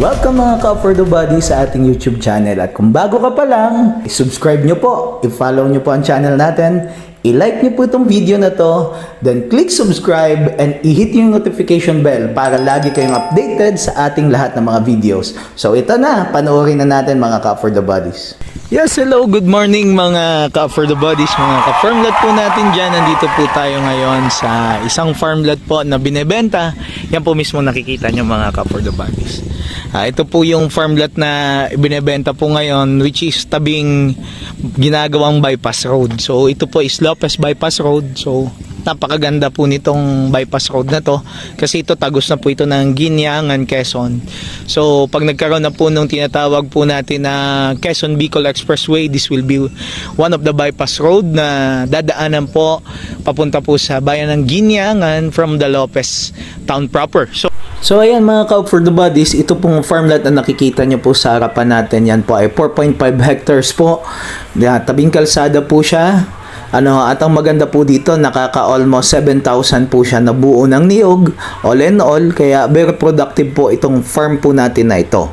Welcome mga ka-For The Body sa ating YouTube channel. At kung bago ka pa lang, i-subscribe nyo po, i-follow nyo po ang channel natin, i-like nyo po itong video na to, then click subscribe and i-hit yung notification bell para lagi kayong updated sa ating lahat ng mga videos. So ito na, panoorin na natin mga ka-For The Bodies. Yes, hello, good morning mga ka-For The Bodies, mga ka-farmlot po natin dyan. Nandito po tayo ngayon sa isang farmlot po na binebenta. Yan po mismo nakikita nyo mga ka-For The Bodies. Ito po yung farmlot na binebenta po ngayon, which is tabing ginagawang bypass road. So ito po is Lopez Bypass Road. So napakaganda po nitong bypass road na to kasi ito tagos na po ito ng Guinyangan, Quezon. So pag nagkaroon na po nung tinatawag po natin na Quezon Bicol Expressway, this will be one of the bypass road na dadaanan po papunta po sa bayan ng Guinyangan from the Lopez town proper. So ayan mga ka-For The Bodies, ito pong farmland na nakikita nyo po sa harapan natin, yan po ay 4.5 hectares po. Tabing kalsada po siya. At ang maganda po dito, nakaka-almost 7,000 po siya na buo ng niyog, all in all, kaya very productive po itong farm po natin na ito.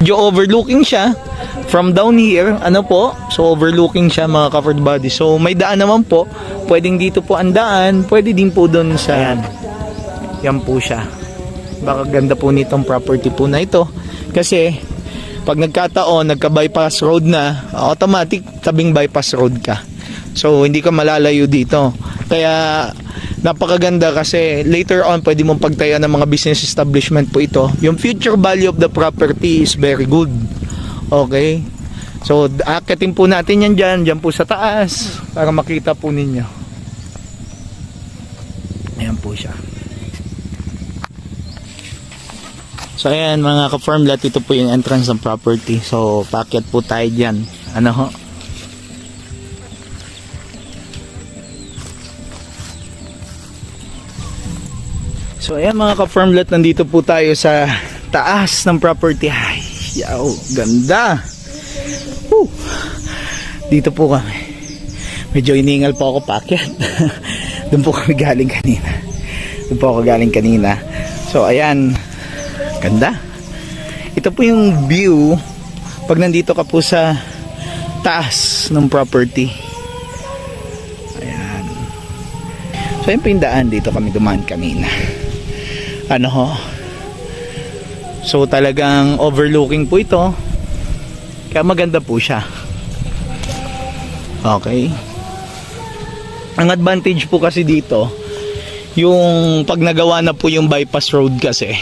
Medyo overlooking siya from down here, so overlooking siya mga ka-For The Bodies. So may daan naman po, pwedeng dito po ang daan, pwede din po doon sa yan po siya. Baka ganda po nitong property po na ito kasi pag nagkataon nagka-bypass road na, automatic tabing bypass road ka, so hindi ka malalayo dito. Kaya napakaganda kasi later on pwede mong pagtayan ng mga business establishment po ito. Yung future value of the property is very good. Okay, so akitin po natin yan dyan po sa taas para makita po ninyo. Ayan po siya. So ayan mga ka-farmlot, ito po yung entrance ng property. So paakyat po tayo dyan. So ayan mga ka-farmlot, nandito po tayo sa taas ng property. Ay, yaw, ganda. Woo. Dito po kami. Medyo iningal po ako paakyat. Doon po kami galing kanina. So ayan, ganda. Ito po yung view pag nandito ka po sa taas ng property. Ayan. So yun po yung daan, dito kami dumaan kanina. So talagang overlooking po ito, kaya maganda po siya. Okay. Ang advantage po kasi dito, yung pag nagawa na po yung bypass road kasi,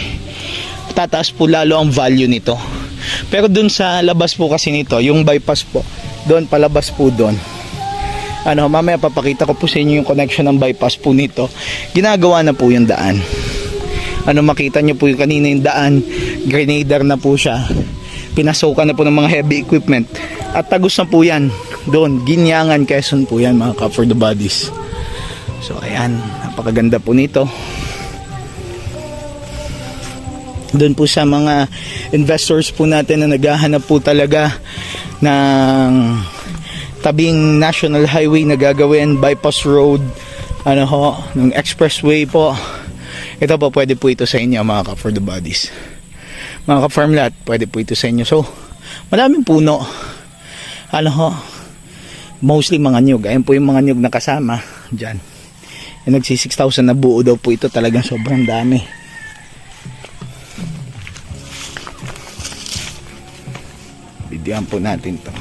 tataas po lalo ang value nito. Pero dun sa labas po kasi nito, yung bypass po, doon palabas po doon. Mamaya papakita ko po sa inyo yung connection ng bypass po nito. Ginagawa na po yung daan. Makita nyo po yung kanina yung daan, grenader na po siya. Pinasukan na po ng mga heavy equipment. At tagos na po yan. Doon, Guinyangan, Quezon po yan mga ka-For The Bodies. So ayan, napakaganda po nito. Doon po sa mga investors po natin na naghahanap po talaga ng tabing national highway na gagawin, bypass road, ng expressway po. Ito po, pwede po ito sa inyo mga ka-For The Bodies. Mga ka-farmlot, pwede po ito sa inyo. So, maraming puno. Mostly mga nyug. Ayan po yung mga nyug na kasama dyan. Yung nagsi 6,000 na buo daw po ito, talagang sobrang dami. Videoan po natin to.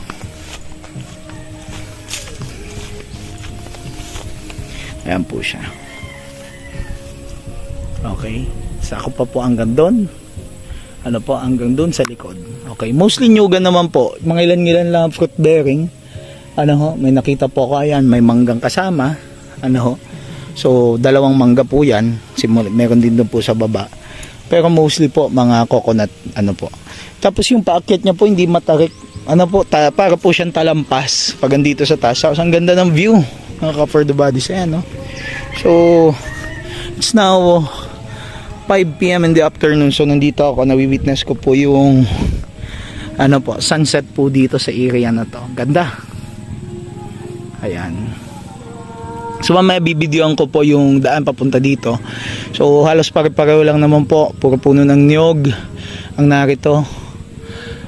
Ayan po siya. Okay, sako pa po hanggang doon. Hanggang doon sa likod. Okay, mostly nyugan naman po. Mga ilan-ilan lang fruit bearing. May nakita po ko, ayan, may manggang kasama. So dalawang mangga po yan. Meron din doon po sa baba. Pero mostly po mga coconut, po. Tapos yung paakyat niya po hindi matarik. Para po siyang talampas pag andito sa taas. So, ang ganda ng view, mga ka-For The Bodies. Ayan, So it's now 5 PM in the afternoon. So nandito ako, nawi-witness ko po yung sunset po dito sa area na to. Ganda. Ayan. So mamaya bibidyoan ko po yung daan papunta dito. So halos pare-pareho lang naman po, puro puno ng niyog. ang narito.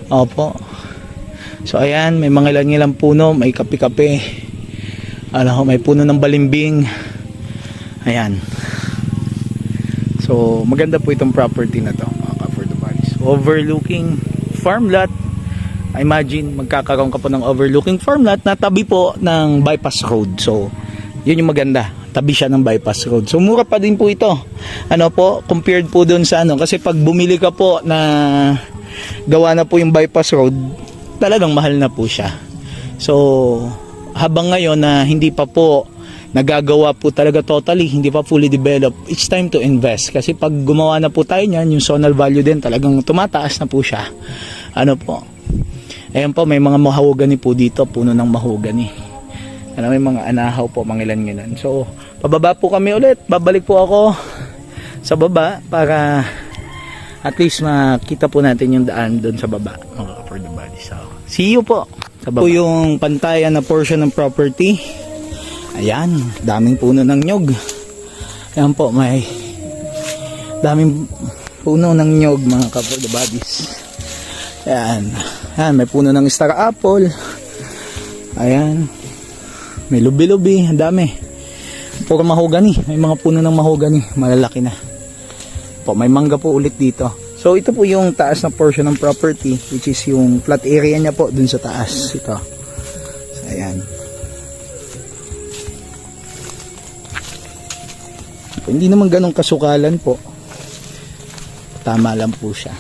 Opo. So ayan, may mga ilan-ilang puno, may kape-kape. May puno ng balimbing. Ayan. So maganda po itong property na to, mga ka-for the bodies. Overlooking farm lot. Imagine magkakaroon ka po ng overlooking farm lot na tabi po ng bypass road. So yun yung maganda, tabi siya ng bypass road. So mura pa din po ito, compared po dun sa kasi pag bumili ka po na gawa na po yung bypass road, talagang mahal na po siya. So habang ngayon na hindi pa po nagagawa po talaga totally, hindi pa fully developed, it's time to invest. Kasi pag gumawa na po tayo niyan, yung zonal value din talagang tumataas na po siya. Ayan po, may mga mahogany po dito, puno ng mahogany. May mga anahaw po, mga ilan-ilan. So, pababa po kami ulit. Babalik po ako sa baba para at least makita po natin yung daan doon sa baba, mga for the body. So, see you po sa baba. Po yung pantayan na portion ng property. Ayan, daming puno ng nyog. Ayan po, may daming puno ng nyog, mga for the bodies. Ayan, may puno ng star apple. Ayan, may lubi-lubi, ang dami. Puro mahogany, may mga puno ng mahogany, malalaki na. May mangga po ulit dito. So ito po yung taas na portion ng property, which is yung flat area niya po dun sa taas. Ito. So, ayan. Hindi naman ganong kasukalan po. Tama lang po siya.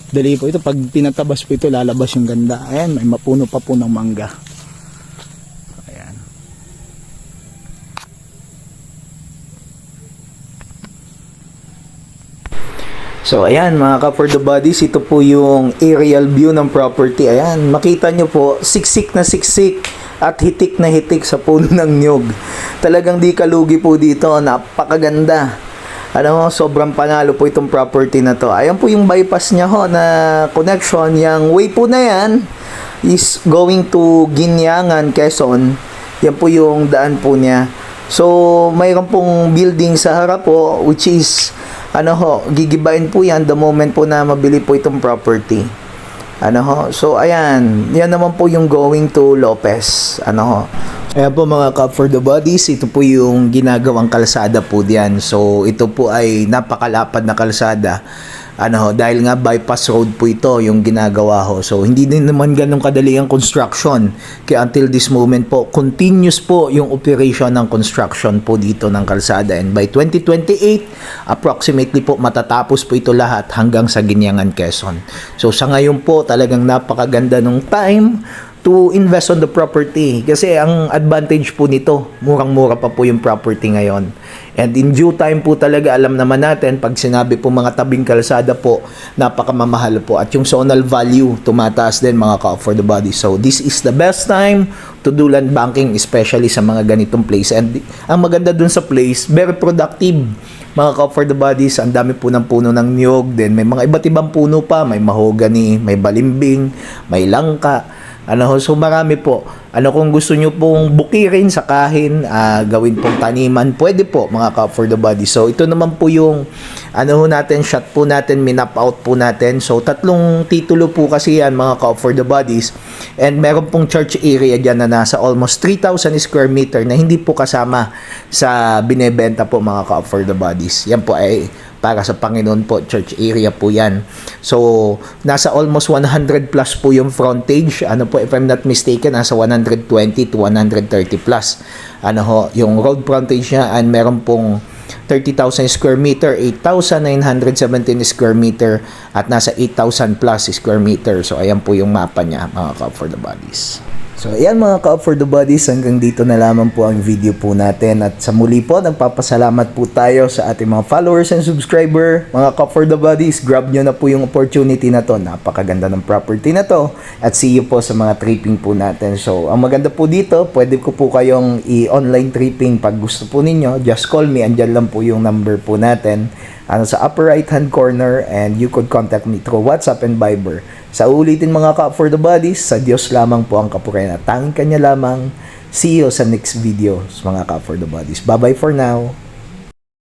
Dali po ito, pag pinatabas po ito, lalabas yung ganda. Ayan, may mapuno pa po ng mangga. Ayan. So ayan mga ka for the bodies, ito po yung aerial view ng property. Ayan, makita nyo po, siksik na siksik at hitik na hitik sa puno ng nyog. Talagang di kalugi po dito, napakaganda. Sobrang panalo po itong property na to. Ayan po yung bypass niya na connection. Yung way po na yan is going to Ginyangan, Quezon. Yan po yung daan po niya. So, mayroon pong building sa harap po, which is, gigibain po yan the moment po na mabili po itong property. So, ayan. Yan naman po yung going to Lopez. Ayan po mga Cup for the Bodies, ito po yung ginagawang kalsada po diyan. So ito po ay napakalapad na kalsada. Dahil nga bypass road po ito yung ginagawa ho. So hindi din naman ganun kadali ang construction. Kaya until this moment po, continuous po yung operation ng construction po dito ng kalsada. And by 2028, approximately po matatapos po ito lahat hanggang sa Ginyangan, Quezon. So sa ngayon po, talagang napakaganda nung time to invest on the property. Kasi ang advantage po nito, murang-mura pa po yung property ngayon. And in due time po talaga, alam naman natin, pag sinabi po mga tabing kalsada po, napakamamahal po. At yung zonal value, tumataas din mga ka for the body. So this is the best time to do land banking, especially sa mga ganitong place. And ang maganda dun sa place, very productive. Mga ka for the bodies, ang dami po ng puno ng niyog. Then may mga iba't ibang puno pa, may mahogany, may balimbing, may langka. So marami po. Kung gusto nyo pong bukirin sa kahin, gawin pong taniman, pwede po mga Cup for the Body. So ito naman po yung natin, shot po natin, minap out po natin. So 3 titulo po kasi yan mga Cup for the Bodies. And meron pong church area dyan na nasa almost 3,000 square meter na hindi po kasama sa binebenta po mga Cup for the Bodies. Yan po ay para sa Panginoon po, church area po yan. So, nasa almost 100 plus po yung frontage. If I'm not mistaken, nasa 120 to 130 plus. Yung road frontage niya, and meron pong 30,000 square meter, 8,917 square meter, at nasa 8,000 plus square meter. So, ayan po yung mapa niya, mga Cup for the Bodies. So, ayan mga Cup for the Bodies, hanggang dito na lamang po ang video po natin. At sa muli po, nagpapasalamat po tayo sa ating mga followers and subscriber. Mga Cup for the Bodies, grab nyo na po yung opportunity na to. Napakaganda ng property na to. At see you po sa mga tripping po natin. So, ang maganda po dito, pwede ko po kayong i-online tripping pag gusto po ninyo. Just call me, andyan lang po yung number po natin. Sa upper right hand corner, and you could contact me through WhatsApp and Viber. Sa ulitin mga Cup for the Bodies, sa Diyos lamang po ang kapurihan at tanging Kanya lamang. See you sa next video mga Cup for the Bodies. Bye bye for now.